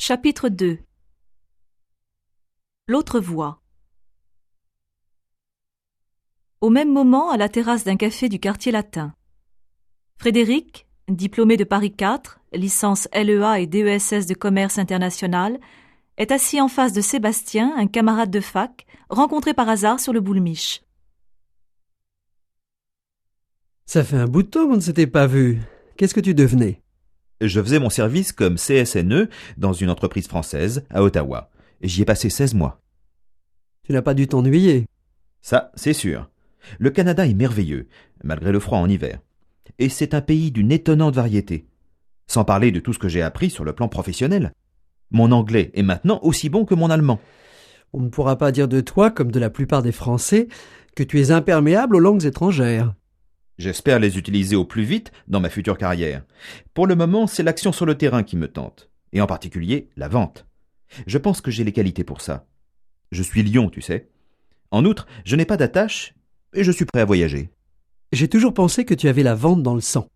Chapitre 2. L'autre voie. Au même moment, à la terrasse d'un café du quartier latin. Frédéric, diplômé de Paris 4, licence LEA et DESS de commerce international, est assis en face de Sébastien, un camarade de fac, rencontré par hasard sur le Boulmiche. Ça fait un bout de temps qu'on ne s'était pas vu. Qu'est-ce que tu devenais? Je faisais mon service comme CSNE dans une entreprise française à Ottawa. J'y ai passé 16 mois. Tu n'as pas dû t'ennuyer. Ça, c'est sûr. Le Canada est merveilleux, malgré le froid en hiver. Et c'est un pays d'une étonnante variété. Sans parler de tout ce que j'ai appris sur le plan professionnel. Mon anglais est maintenant aussi bon que mon allemand. On ne pourra pas dire de toi, comme de la plupart des Français, que tu es imperméable aux langues étrangères. J'espère les utiliser au plus vite dans ma future carrière. Pour le moment, c'est l'action sur le terrain qui me tente, et en particulier la vente. Je pense que j'ai les qualités pour ça. Je suis lion, tu sais. En outre, je n'ai pas d'attache et je suis prêt à voyager. J'ai toujours pensé que tu avais la vente dans le sang.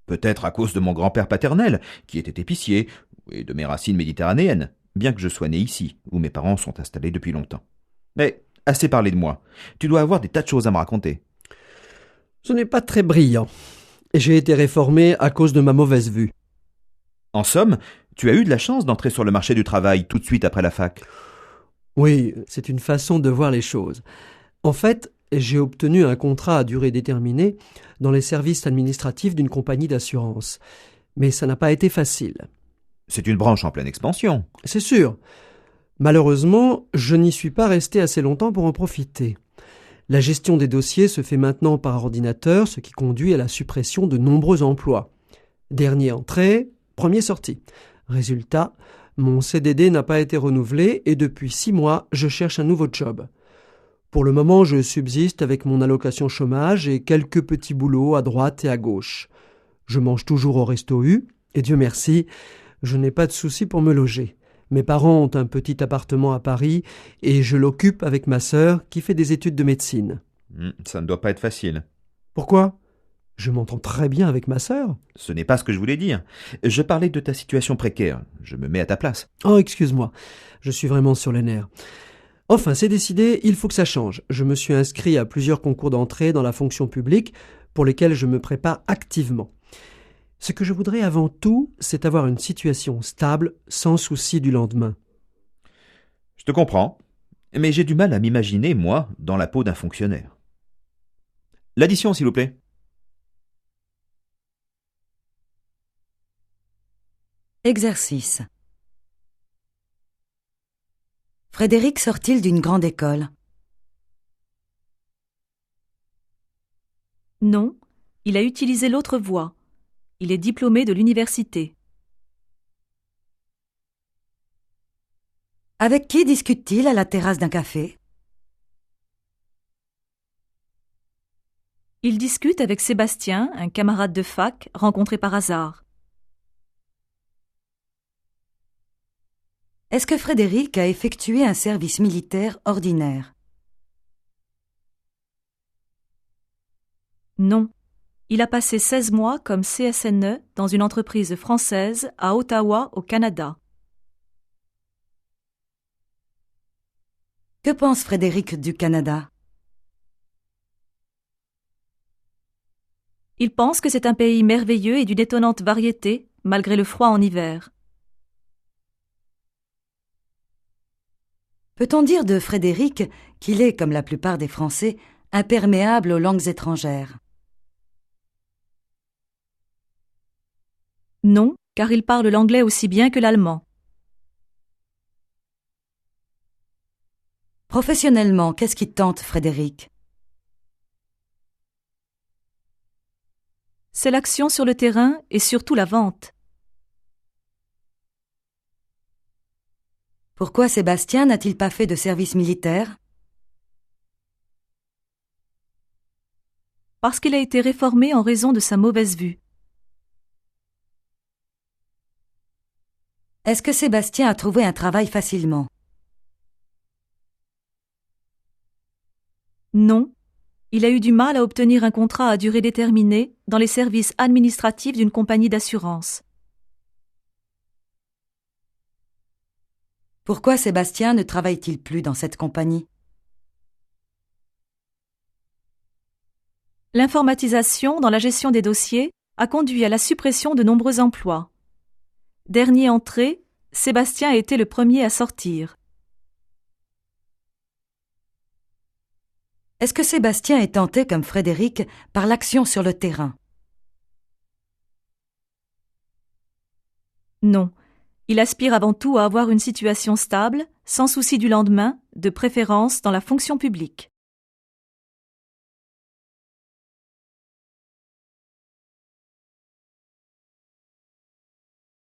Peut-être à cause de mon grand-père paternel, qui était épicier, et de mes racines méditerranéennes, bien que je sois né ici, où mes parents sont installés depuis longtemps. Mais assez parlé de moi. Tu dois avoir des tas de choses à me raconter. Ce n'est pas très brillant. J'ai été réformé à cause de ma mauvaise vue. En somme, tu as eu de la chance d'entrer sur le marché du travail tout de suite après la fac. Oui, c'est une façon de voir les choses. En fait, j'ai obtenu un contrat à durée déterminée dans les services administratifs d'une compagnie d'assurance. Mais ça n'a pas été facile. C'est une branche en pleine expansion. C'est sûr. Malheureusement, je n'y suis pas resté assez longtemps pour en profiter. La gestion des dossiers se fait maintenant par ordinateur, ce qui conduit à la suppression de nombreux emplois. Dernier entrée, premier sorti. Résultat, mon CDD n'a pas été renouvelé et depuis 6 mois, je cherche un nouveau job. Pour le moment, je subsiste avec mon allocation chômage et quelques petits boulots à droite et à gauche. Je mange toujours au resto U et Dieu merci, je n'ai pas de soucis pour me loger. Mes parents ont un petit appartement à Paris et je l'occupe avec ma sœur qui fait des études de médecine. Ça ne doit pas être facile. Pourquoi? Je m'entends très bien avec ma sœur. Ce n'est pas ce que je voulais dire. Je parlais de ta situation précaire. Je me mets à ta place. Oh, excuse-moi, je suis vraiment sur les nerfs. Enfin, c'est décidé, il faut que ça change. Je me suis inscrit à plusieurs concours d'entrée dans la fonction publique pour lesquels je me prépare activement. Ce que je voudrais avant tout, c'est avoir une situation stable, sans souci du lendemain. Je te comprends, mais j'ai du mal à m'imaginer, moi, dans la peau d'un fonctionnaire. L'addition, s'il vous plaît. Exercice. Frédéric sort-il d'une grande école? Non, il a utilisé l'autre voie. Il est diplômé de l'université. Avec qui discute-t-il à la terrasse d'un café? Il discute avec Sébastien, un camarade de fac, rencontré par hasard. Est-ce que Frédéric a effectué un service militaire ordinaire? Non. Il a passé 16 mois comme CSNE dans une entreprise française à Ottawa, au Canada. Que pense Frédéric du Canada? Il pense que c'est un pays merveilleux et d'une étonnante variété, malgré le froid en hiver. Peut-on dire de Frédéric qu'il est, comme la plupart des Français, imperméable aux langues étrangères? Non, car il parle l'anglais aussi bien que l'allemand. Professionnellement, qu'est-ce qui tente Frédéric? C'est l'action sur le terrain et surtout la vente. Pourquoi Sébastien n'a-t-il pas fait de service militaire? Parce qu'il a été réformé en raison de sa mauvaise vue. Est-ce que Sébastien a trouvé un travail facilement? Non, il a eu du mal à obtenir un contrat à durée déterminée dans les services administratifs d'une compagnie d'assurance. Pourquoi Sébastien ne travaille-t-il plus dans cette compagnie? L'informatisation dans la gestion des dossiers a conduit à la suppression de nombreux emplois. Dernier entré, Sébastien a été le premier à sortir. Est-ce que Sébastien est tenté comme Frédéric par l'action sur le terrain? Non. Il aspire avant tout à avoir une situation stable, sans souci du lendemain, de préférence dans la fonction publique.